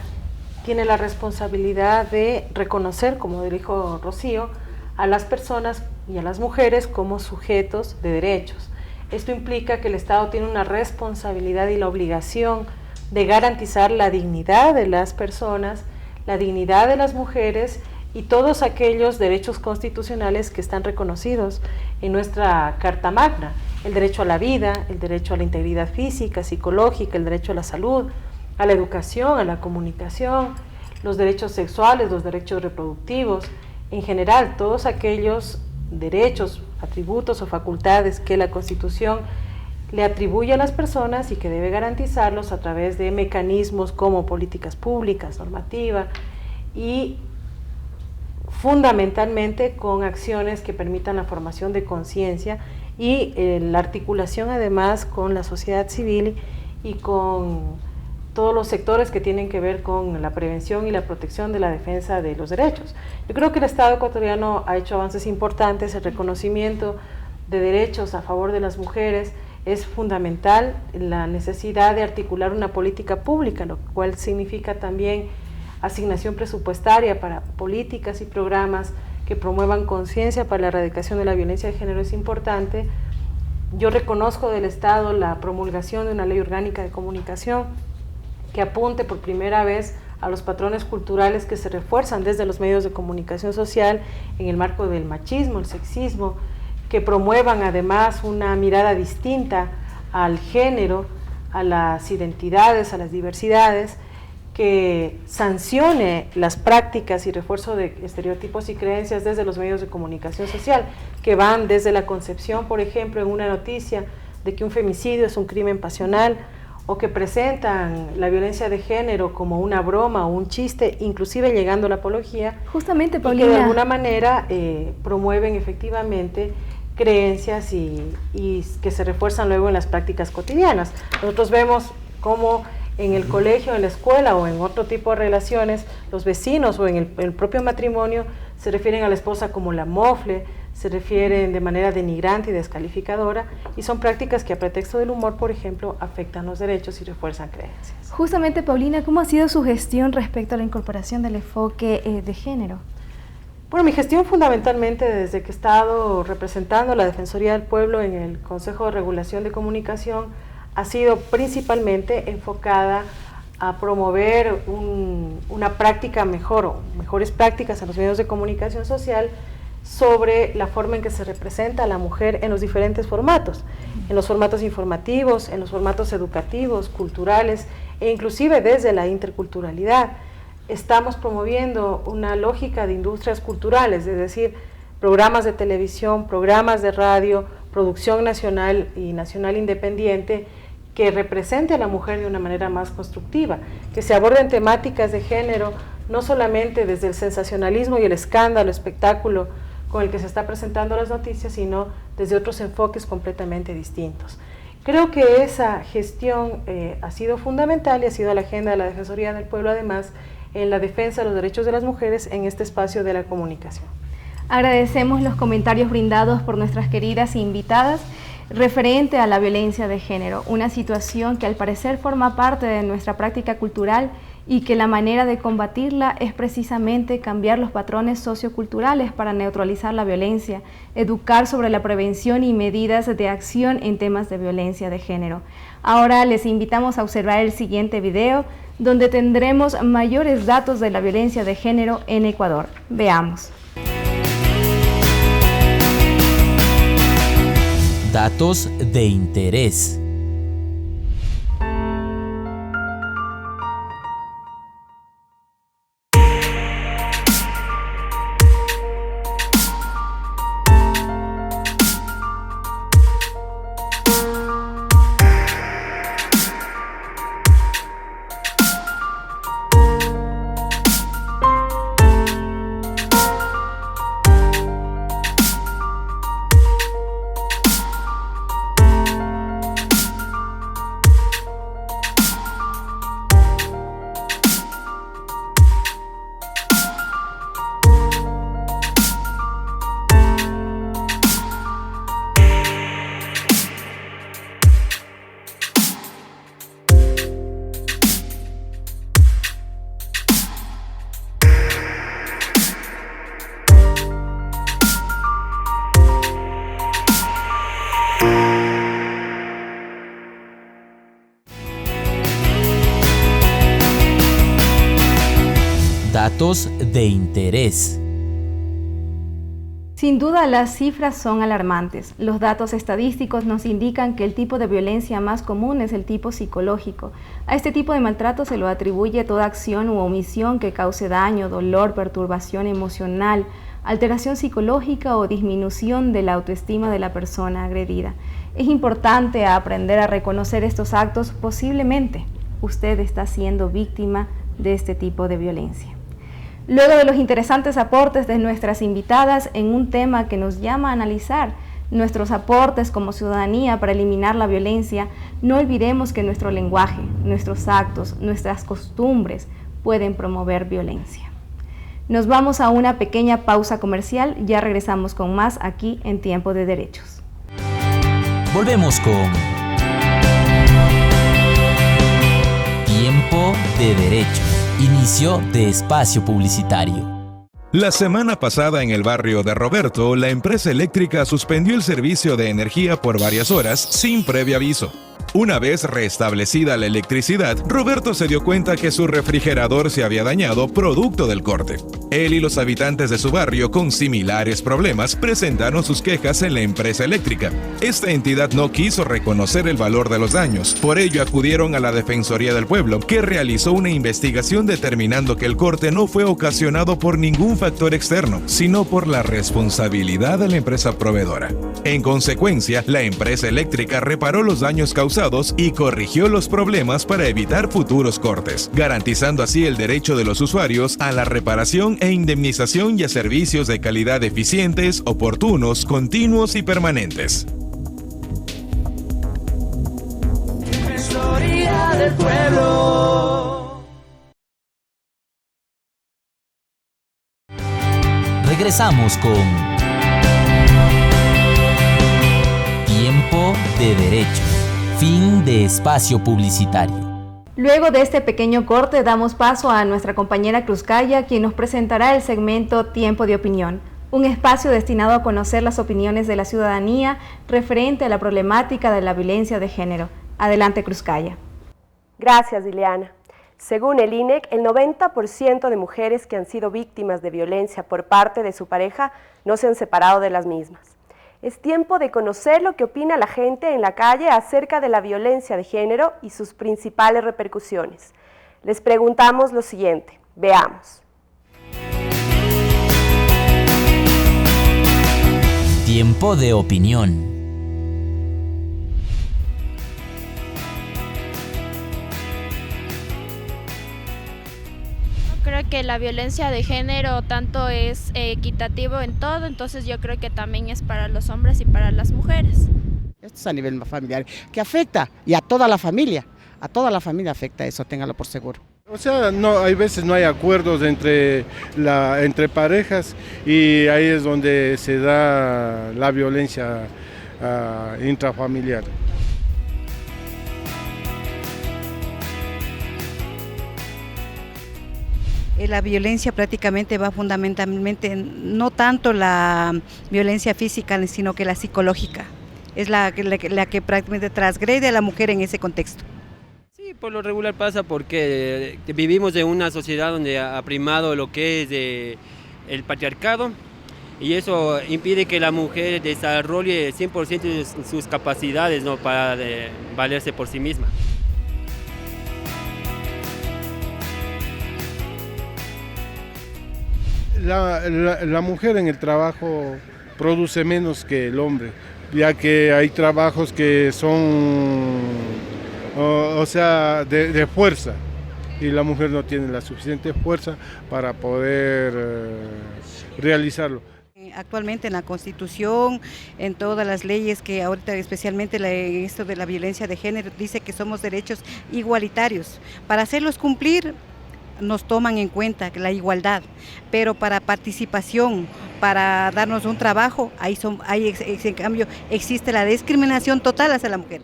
tiene la responsabilidad de reconocer, como dijo Rocío, a las personas y a las mujeres como sujetos de derechos. Esto implica que el Estado tiene una responsabilidad y la obligación de garantizar la dignidad de las personas, la dignidad de las mujeres y todos aquellos derechos constitucionales que están reconocidos en nuestra Carta Magna. El derecho a la vida, el derecho a la integridad física, psicológica, el derecho a la salud, a la educación, a la comunicación, los derechos sexuales, los derechos reproductivos, en general todos aquellos derechos, atributos o facultades que la Constitución le atribuye a las personas y que debe garantizarlos a través de mecanismos como políticas públicas, normativa y fundamentalmente con acciones que permitan la formación de conciencia y la articulación además con la sociedad civil y con todos los sectores que tienen que ver con la prevención y la protección de la defensa de los derechos. Yo creo que el Estado ecuatoriano ha hecho avances importantes, el reconocimiento de derechos a favor de las mujeres es fundamental, la necesidad de articular una política pública, lo cual significa también asignación presupuestaria para políticas y programas que promuevan conciencia para la erradicación de la violencia de género es importante. Yo reconozco del Estado la promulgación de una ley orgánica de comunicación que apunte por primera vez a los patrones culturales que se refuerzan desde los medios de comunicación social en el marco del machismo, el sexismo, que promuevan además una mirada distinta al género, a las identidades, a las diversidades, que sancione las prácticas y refuerzo de estereotipos y creencias desde los medios de comunicación social, que van desde la concepción, por ejemplo, en una noticia de que un femicidio es un crimen pasional, o que presentan la violencia de género como una broma o un chiste, inclusive llegando a la apología. Justamente, Paulina, y que de alguna manera promueven efectivamente creencias y que se refuerzan luego en las prácticas cotidianas. Nosotros vemos cómo en el colegio, en la escuela o en otro tipo de relaciones, los vecinos o en el propio matrimonio se refieren a la esposa como la mofle, se refieren de manera denigrante y descalificadora, y son prácticas que a pretexto del humor, por ejemplo, afectan los derechos y refuerzan creencias. Justamente, Paulina, ¿cómo ha sido su gestión respecto a la incorporación del enfoque de género? Bueno, mi gestión fundamentalmente desde que he estado representando la Defensoría del Pueblo en el Consejo de Regulación de Comunicación ha sido principalmente enfocada a promover una práctica mejor o mejores prácticas en los medios de comunicación social sobre la forma en que se representa a la mujer en los diferentes formatos, en los formatos informativos, en los formatos educativos, culturales e inclusive desde la interculturalidad. Estamos promoviendo una lógica de industrias culturales, es decir, programas de televisión, programas de radio, producción nacional y nacional independiente que represente a la mujer de una manera más constructiva, que se aborden temáticas de género no solamente desde el sensacionalismo y el escándalo, espectáculo con el que se está presentando las noticias, sino desde otros enfoques completamente distintos. Creo que esa gestión ha sido fundamental y ha sido la agenda de la Defensoría del Pueblo, además, en la defensa de los derechos de las mujeres en este espacio de la comunicación. Agradecemos los comentarios brindados por nuestras queridas invitadas referente a la violencia de género, una situación que al parecer forma parte de nuestra práctica cultural y que la manera de combatirla es precisamente cambiar los patrones socioculturales para neutralizar la violencia, educar sobre la prevención y medidas de acción en temas de violencia de género. Ahora les invitamos a observar el siguiente video, donde tendremos mayores datos de la violencia de género en Ecuador. Veamos. Datos de interés. Datos de interés. Sin duda, las cifras son alarmantes. Los datos estadísticos nos indican que el tipo de violencia más común es el tipo psicológico. A este tipo de maltrato se lo atribuye toda acción u omisión que cause daño, dolor, perturbación emocional, alteración psicológica o disminución de la autoestima de la persona agredida. Es importante aprender a reconocer estos actos. Posiblemente usted está siendo víctima de este tipo de violencia. Luego de los interesantes aportes de nuestras invitadas en un tema que nos llama a analizar nuestros aportes como ciudadanía para eliminar la violencia, no olvidemos que nuestro lenguaje, nuestros actos, nuestras costumbres pueden promover violencia. Nos vamos a una pequeña pausa comercial, ya regresamos con más aquí en Tiempo de Derechos. Volvemos con Tiempo de Derechos. Inicio de espacio publicitario. La semana pasada en el barrio de Roberto, la empresa eléctrica suspendió el servicio de energía por varias horas sin previo aviso. Una vez restablecida la electricidad, Roberto se dio cuenta que su refrigerador se había dañado producto del corte. Él y los habitantes de su barrio con similares problemas presentaron sus quejas en la empresa eléctrica. Esta entidad no quiso reconocer el valor de los daños, por ello acudieron a la Defensoría del Pueblo, que realizó una investigación determinando que el corte no fue ocasionado por ningún factor externo, sino por la responsabilidad de la empresa proveedora. En consecuencia, la empresa eléctrica reparó los daños causados y corrigió los problemas para evitar futuros cortes, garantizando así el derecho de los usuarios a la reparación e indemnización y a servicios de calidad eficientes, oportunos, continuos y permanentes. Defensoría del Pueblo. Regresamos con Tiempo de Derechos. Fin de espacio publicitario. Luego de este pequeño corte damos paso a nuestra compañera Cruzcaya, quien nos presentará el segmento Tiempo de Opinión, un espacio destinado a conocer las opiniones de la ciudadanía referente a la problemática de la violencia de género. Adelante, Cruzcaya. Gracias, Liliana. Según el INEC, el 90% de mujeres que han sido víctimas de violencia por parte de su pareja no se han separado de las mismas. Es tiempo de conocer lo que opina la gente en la calle acerca de la violencia de género y sus principales repercusiones. Les preguntamos lo siguiente, veamos. Tiempo de opinión. Creo que la violencia de género tanto es equitativo en todo, entonces yo creo que también es para los hombres y para las mujeres. Esto es a nivel familiar, que afecta y a toda la familia afecta eso, téngalo por seguro. O sea, no, hay veces no hay acuerdos entre parejas y ahí es donde se da la violencia intrafamiliar. La violencia prácticamente va fundamentalmente, no tanto la violencia física, sino que la psicológica. Es la que prácticamente transgrede a la mujer en ese contexto. Sí, por lo regular pasa porque vivimos en una sociedad donde ha primado lo que es el patriarcado y eso impide que la mujer desarrolle 100% sus capacidades, ¿no?, para valerse por sí misma. La mujer en el trabajo produce menos que el hombre, ya que hay trabajos que son, de fuerza, y la mujer no tiene la suficiente fuerza para poder realizarlo. Actualmente en la Constitución, en todas las leyes que ahorita especialmente esto de la violencia de género, dice que somos derechos igualitarios. Para hacerlos cumplir nos toman en cuenta la igualdad, pero para participación, para darnos un trabajo, en cambio existe la discriminación total hacia la mujer.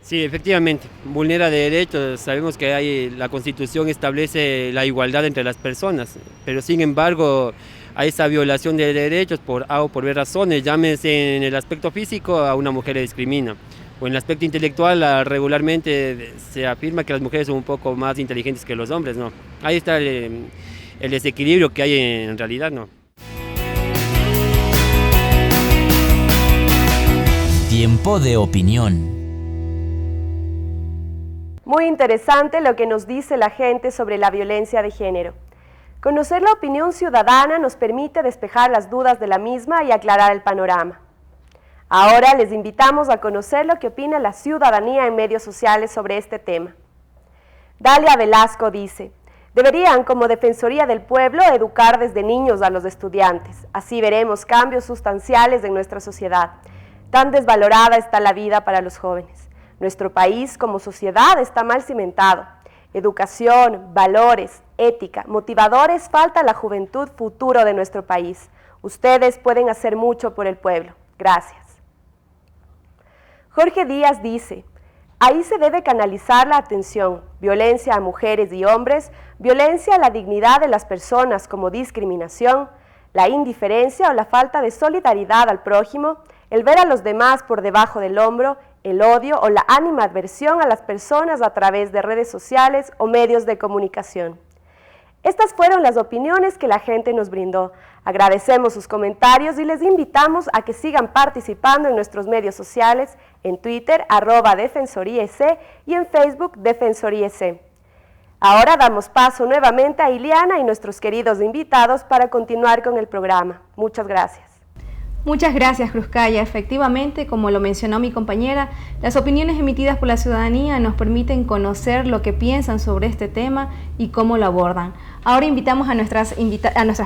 Sí, efectivamente, vulnera derechos, sabemos que la Constitución establece la igualdad entre las personas, pero sin embargo hay esa violación de derechos por A o por B razones, llámese en el aspecto físico a una mujer le discrimina. O en el aspecto intelectual, regularmente se afirma que las mujeres son un poco más inteligentes que los hombres, ¿no? Ahí está el desequilibrio que hay en realidad, ¿no? Tiempo de opinión. Muy interesante lo que nos dice la gente sobre la violencia de género. Conocer la opinión ciudadana nos permite despejar las dudas de la misma y aclarar el panorama. Ahora les invitamos a conocer lo que opina la ciudadanía en medios sociales sobre este tema. Dalia Velasco dice, deberían como Defensoría del Pueblo educar desde niños a los estudiantes, así veremos cambios sustanciales en nuestra sociedad. Tan desvalorada está la vida para los jóvenes. Nuestro país como sociedad está mal cimentado. Educación, valores, ética, motivadores falta a la juventud futuro de nuestro país. Ustedes pueden hacer mucho por el pueblo. Gracias. Jorge Díaz dice, ahí se debe canalizar la atención, violencia a mujeres y hombres, violencia a la dignidad de las personas como discriminación, la indiferencia o la falta de solidaridad al prójimo, el ver a los demás por debajo del hombro, el odio o la animadversión a las personas a través de redes sociales o medios de comunicación. Estas fueron las opiniones que la gente nos brindó. Agradecemos sus comentarios y les invitamos a que sigan participando en nuestros medios sociales, en Twitter, @defensoriec y en Facebook, Defensoriec. Ahora damos paso nuevamente a Ileana y nuestros queridos invitados para continuar con el programa. Muchas gracias. Muchas gracias, Cruzcaya. Efectivamente, como lo mencionó mi compañera, las opiniones emitidas por la ciudadanía nos permiten conocer lo que piensan sobre este tema y cómo lo abordan. Ahora invitamos a nuestras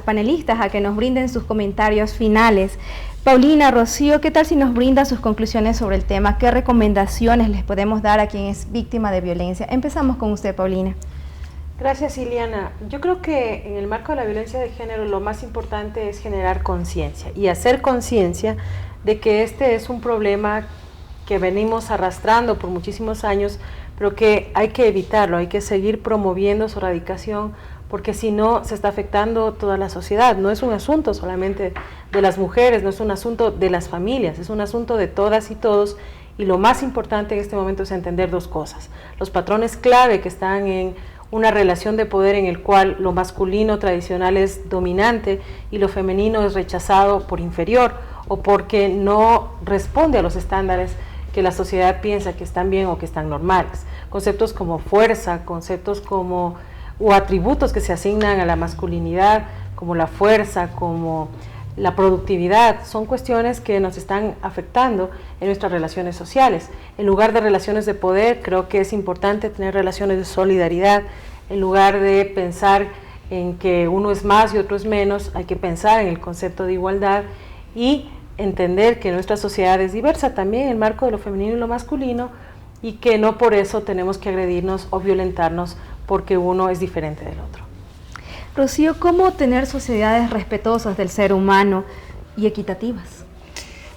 panelistas a que nos brinden sus comentarios finales. Paulina, Rocío, ¿qué tal si nos brindan sus conclusiones sobre el tema? ¿Qué recomendaciones les podemos dar a quien es víctima de violencia? Empezamos con usted, Paulina. Gracias, Ileana. Yo creo que en el marco de la violencia de género lo más importante es generar conciencia y hacer conciencia de que este es un problema que venimos arrastrando por muchísimos años, pero que hay que evitarlo, hay que seguir promoviendo su erradicación, porque si no se está afectando toda la sociedad. No es un asunto solamente de las mujeres, no es un asunto de las familias, es un asunto de todas y todos, y lo más importante en este momento es entender dos cosas: los patrones clave que están en una relación de poder en el cual lo masculino tradicional es dominante y lo femenino es rechazado por inferior o porque no responde a los estándares que la sociedad piensa que están bien o que están normales. Conceptos como fuerza, conceptos como o atributos que se asignan a la masculinidad, como la fuerza, como la productividad, son cuestiones que nos están afectando en nuestras relaciones sociales. En lugar de relaciones de poder, creo que es importante tener relaciones de solidaridad. En lugar de pensar en que uno es más y otro es menos, hay que pensar en el concepto de igualdad y entender que nuestra sociedad es diversa también en el marco de lo femenino y lo masculino, y que no por eso tenemos que agredirnos o violentarnos porque uno es diferente del otro. Rocío, ¿cómo tener sociedades respetuosas del ser humano y equitativas?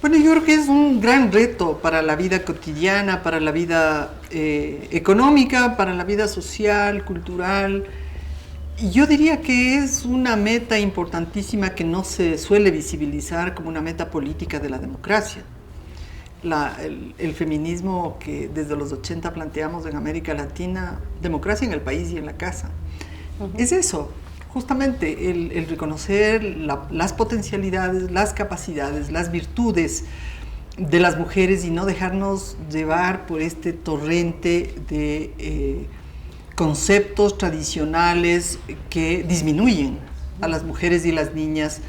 Bueno, yo creo que es un gran reto para la vida cotidiana, para la vida económica, para la vida social, cultural. Y yo diría que es una meta importantísima que no se suele visibilizar como una meta política de la democracia. El feminismo que desde los 80 planteamos en América Latina, democracia en el país y en la casa, es eso. Justamente el reconocer las potencialidades, las capacidades, las virtudes de las mujeres y no dejarnos llevar por este torrente de conceptos tradicionales que disminuyen a las mujeres y las niñas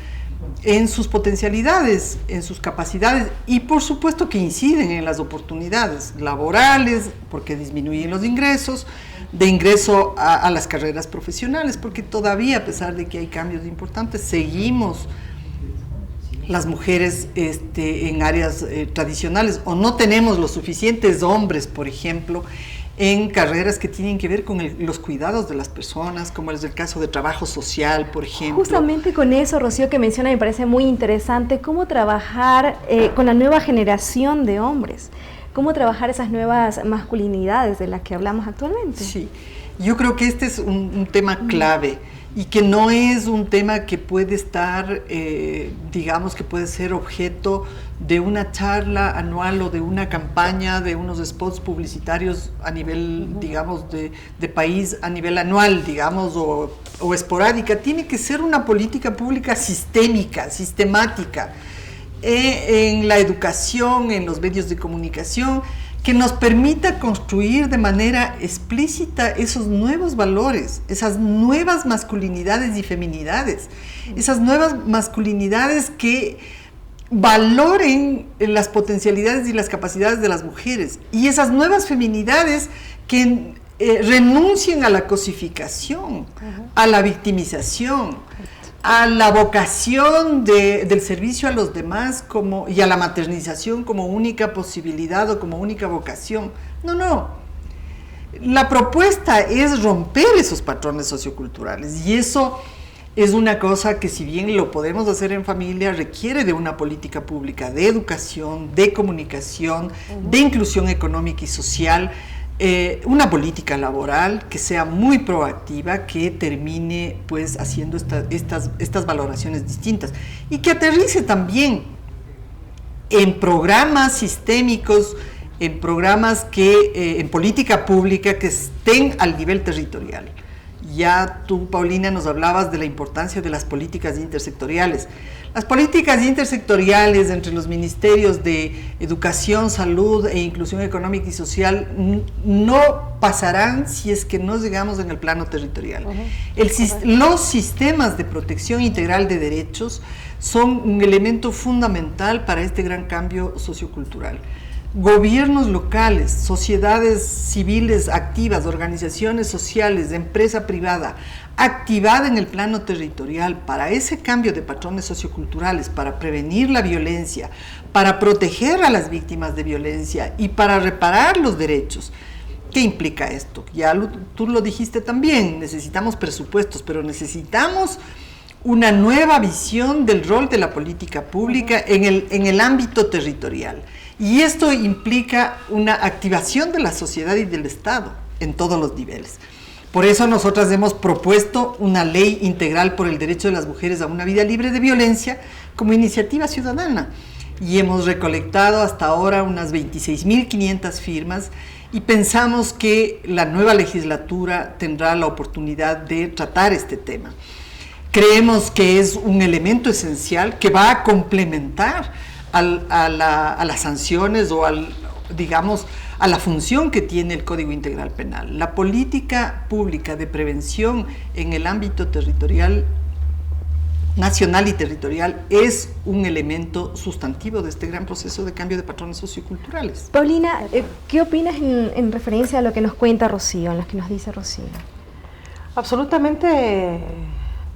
en sus potencialidades, en sus capacidades y por supuesto que inciden en las oportunidades laborales porque disminuyen los ingresos, de ingreso a las carreras profesionales, porque todavía, a pesar de que hay cambios importantes, seguimos las mujeres en áreas tradicionales, o no tenemos los suficientes hombres, por ejemplo, en carreras que tienen que ver con los cuidados de las personas, como es el caso de trabajo social, por ejemplo. Justamente con eso, Rocío, que menciona, me parece muy interesante, cómo trabajar con la nueva generación de hombres. ¿Cómo trabajar esas nuevas masculinidades de las que hablamos actualmente? Sí, yo creo que este es un tema clave y que no es un tema que puede estar, digamos que puede ser objeto de una charla anual o de una campaña, de unos spots publicitarios a nivel, digamos, de país, a nivel anual, digamos, o esporádica. Tiene que ser una política pública sistémica, sistemática, en la educación, en los medios de comunicación, que nos permita construir de manera explícita esos nuevos valores, esas nuevas masculinidades y feminidades, esas nuevas masculinidades que valoren las potencialidades y las capacidades de las mujeres, y esas nuevas feminidades que renuncien a la cosificación, a la victimización, a la vocación del servicio a los demás y a la maternización como única posibilidad o como única vocación. No. La propuesta es romper esos patrones socioculturales, y eso es una cosa que, si bien lo podemos hacer en familia, requiere de una política pública de educación, de comunicación, de inclusión económica y social, una política laboral que sea muy proactiva, que termine pues haciendo estas valoraciones distintas y que aterrice también en programas sistémicos en programas en política pública que estén al nivel territorial. Ya tú, Paulina, nos hablabas de la importancia de las políticas intersectoriales. Las políticas intersectoriales entre los ministerios de Educación, Salud e Inclusión Económica y Social no pasarán si es que no llegamos en el plano territorial. Los sistemas de protección integral de derechos son un elemento fundamental para este gran cambio sociocultural. Gobiernos locales, sociedades civiles activas, organizaciones sociales, de empresa privada, activada en el plano territorial para ese cambio de patrones socioculturales, para prevenir la violencia, para proteger a las víctimas de violencia y para reparar los derechos. ¿Qué implica esto? Tú lo dijiste también, necesitamos presupuestos, pero necesitamos una nueva visión del rol de la política pública en el ámbito territorial. Y esto implica una activación de la sociedad y del Estado en todos los niveles. Por eso nosotras hemos propuesto una ley integral por el derecho de las mujeres a una vida libre de violencia como iniciativa ciudadana. Y hemos recolectado hasta ahora unas 26.500 firmas y pensamos que la nueva legislatura tendrá la oportunidad de tratar este tema. Creemos que es un elemento esencial que va a complementar a las sanciones o digamos, a la función que tiene el Código Integral Penal. La política pública de prevención en el ámbito territorial, nacional y territorial, es un elemento sustantivo de este gran proceso de cambio de patrones socioculturales. Paulina, ¿qué opinas en referencia a lo que nos cuenta Rocío, en lo que nos dice Rocío? Absolutamente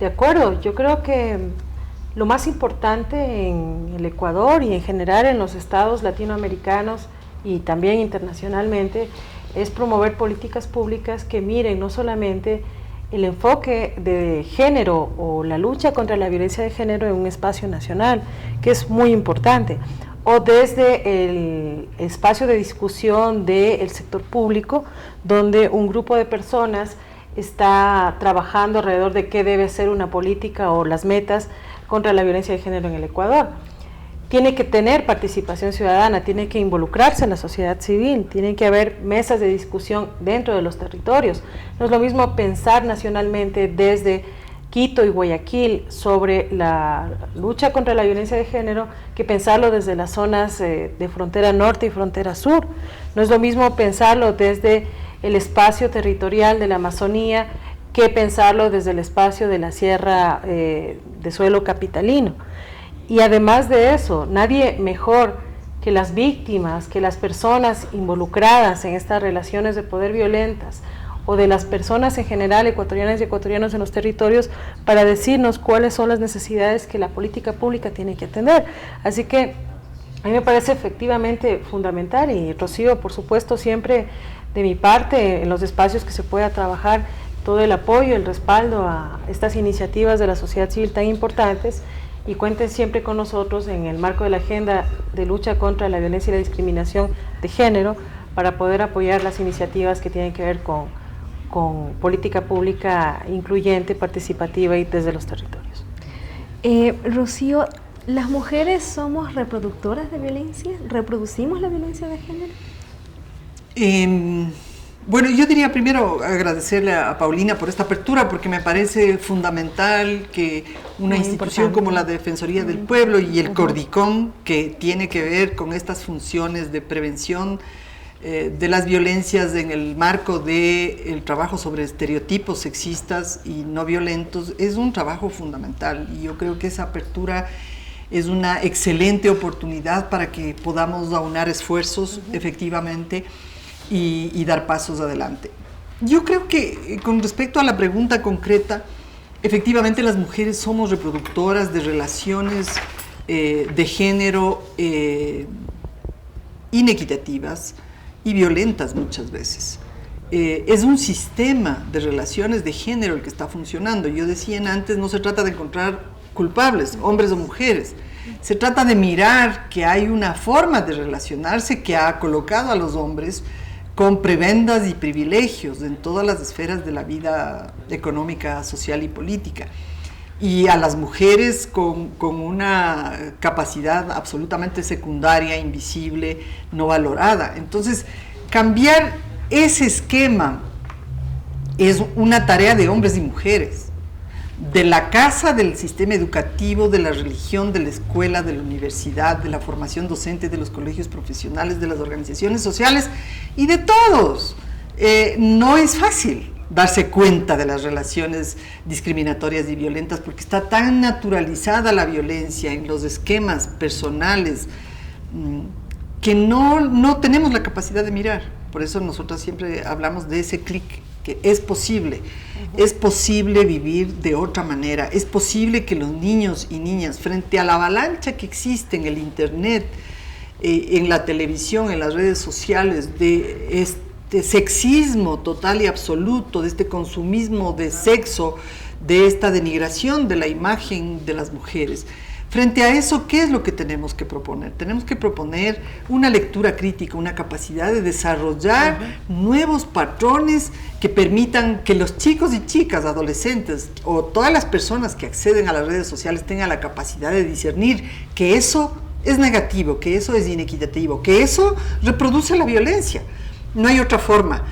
de acuerdo. Yo creo que lo más importante en el Ecuador y en general en los estados latinoamericanos y también internacionalmente es promover políticas públicas que miren no solamente el enfoque de género o la lucha contra la violencia de género en un espacio nacional, que es muy importante, o desde el espacio de discusión del sector público, donde un grupo de personas está trabajando alrededor de qué debe ser una política o las metas contra la violencia de género en el Ecuador. Tiene que tener participación ciudadana, tiene que involucrarse en la sociedad civil, tiene que haber mesas de discusión dentro de los territorios. No es lo mismo pensar nacionalmente desde Quito y Guayaquil sobre la lucha contra la violencia de género que pensarlo desde las zonas de frontera norte y frontera sur. No es lo mismo pensarlo desde el espacio territorial de la Amazonía que pensarlo desde el espacio de la sierra de suelo capitalino. Y además de eso, nadie mejor que las víctimas, que las personas involucradas en estas relaciones de poder violentas o de las personas en general, ecuatorianas y ecuatorianos en los territorios, para decirnos cuáles son las necesidades que la política pública tiene que atender. Así que a mí me parece efectivamente fundamental, y Rocío, por supuesto, siempre de mi parte, en los espacios que se pueda trabajar, todo el apoyo, el respaldo a estas iniciativas de la sociedad civil tan importantes, y cuenten siempre con nosotros en el marco de la agenda de lucha contra la violencia y la discriminación de género para poder apoyar las iniciativas que tienen que ver con política pública incluyente, participativa y desde los territorios. Rocío, ¿las mujeres somos reproductoras de violencia? ¿Reproducimos la violencia de género? Bueno, yo diría primero agradecerle a Paulina por esta apertura, porque me parece fundamental que una institución como la Defensoría del Pueblo y el Cordicom, que tiene que ver con estas funciones de prevención de las violencias en el marco del trabajo sobre estereotipos sexistas y no violentos, es un trabajo fundamental, y yo creo que esa apertura es una excelente oportunidad para que podamos aunar esfuerzos efectivamente y dar pasos adelante. Yo creo que con respecto a la pregunta concreta, efectivamente las mujeres somos reproductoras de relaciones de género inequitativas y violentas muchas veces. Es un sistema de relaciones de género el que está funcionando. Yo decía antes, no se trata de encontrar culpables, hombres o mujeres. Se trata de mirar que hay una forma de relacionarse que ha colocado a los hombres con prebendas y privilegios en todas las esferas de la vida económica, social y política. y a las mujeres con una capacidad absolutamente secundaria, invisible, no valorada. Entonces, cambiar ese esquema es una tarea de hombres y mujeres, de la casa, del sistema educativo, de la religión, de la escuela, de la universidad, de la formación docente, de los colegios profesionales, de las organizaciones sociales y de todos. No es fácil darse cuenta de las relaciones discriminatorias y violentas porque está tan naturalizada la violencia en los esquemas personales que no tenemos la capacidad de mirar. Por eso nosotros siempre hablamos de ese clic, que es posible. Es posible vivir de otra manera, es posible que los niños y niñas, frente a la avalancha que existe en el internet, en la televisión, en las redes sociales, de este sexismo total y absoluto, de este consumismo de sexo, de esta denigración de la imagen de las mujeres. Frente a eso, ¿qué es lo que tenemos que proponer? Tenemos que proponer una lectura crítica, una capacidad de desarrollar nuevos patrones que permitan que los chicos y chicas, adolescentes o todas las personas que acceden a las redes sociales tengan la capacidad de discernir que eso es negativo, que eso es inequitativo, que eso reproduce la violencia. No hay otra forma.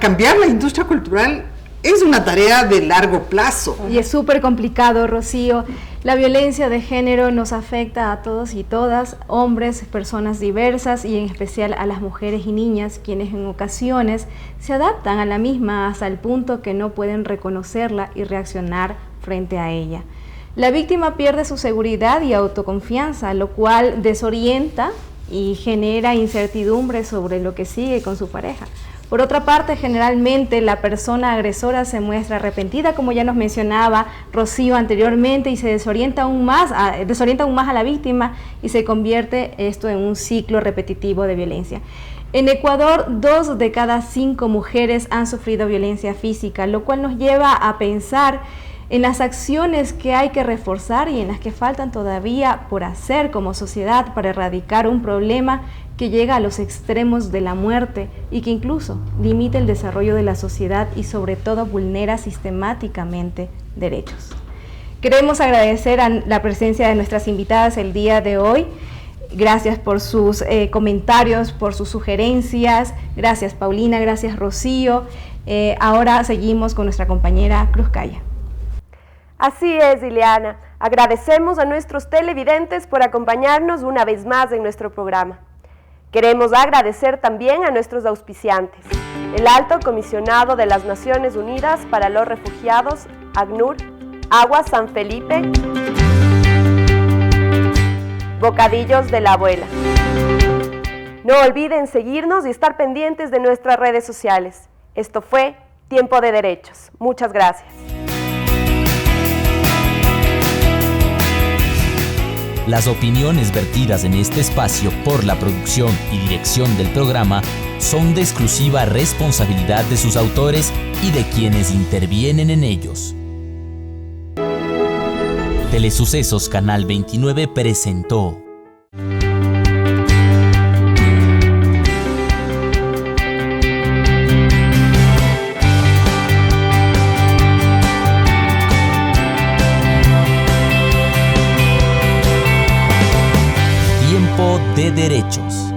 Cambiar la industria cultural es una tarea de largo plazo. Y es súper complicado, Rocío. La violencia de género nos afecta a todos y todas, hombres, personas diversas y en especial a las mujeres y niñas, quienes en ocasiones se adaptan a la misma hasta el punto que no pueden reconocerla y reaccionar frente a ella. La víctima pierde su seguridad y autoconfianza, lo cual desorienta y genera incertidumbre sobre lo que sigue con su pareja. Por otra parte, generalmente la persona agresora se muestra arrepentida, como ya nos mencionaba Rocío anteriormente, y se desorienta aún más a la víctima y se convierte esto en un ciclo repetitivo de violencia. En Ecuador, 2 de cada 5 mujeres han sufrido violencia física, lo cual nos lleva a pensar en las acciones que hay que reforzar y en las que faltan todavía por hacer como sociedad para erradicar un problema que llega a los extremos de la muerte y que incluso limita el desarrollo de la sociedad y sobre todo vulnera sistemáticamente derechos. Queremos agradecer a la presencia de nuestras invitadas el día de hoy. Gracias por sus comentarios, por sus sugerencias. Gracias Paulina, gracias Rocío. Ahora seguimos con nuestra compañera Cruzcaya. Así es, Ileana. Agradecemos a nuestros televidentes por acompañarnos una vez más en nuestro programa. Queremos agradecer también a nuestros auspiciantes, el Alto Comisionado de las Naciones Unidas para los Refugiados, ACNUR, Agua San Felipe, Bocadillos de la Abuela. No olviden seguirnos y estar pendientes de nuestras redes sociales. Esto fue Tiempo de Derechos. Muchas gracias. Las opiniones vertidas en este espacio por la producción y dirección del programa son de exclusiva responsabilidad de sus autores y de quienes intervienen en ellos. Telesucesos Canal 29 presentó Tiempo de Derechos.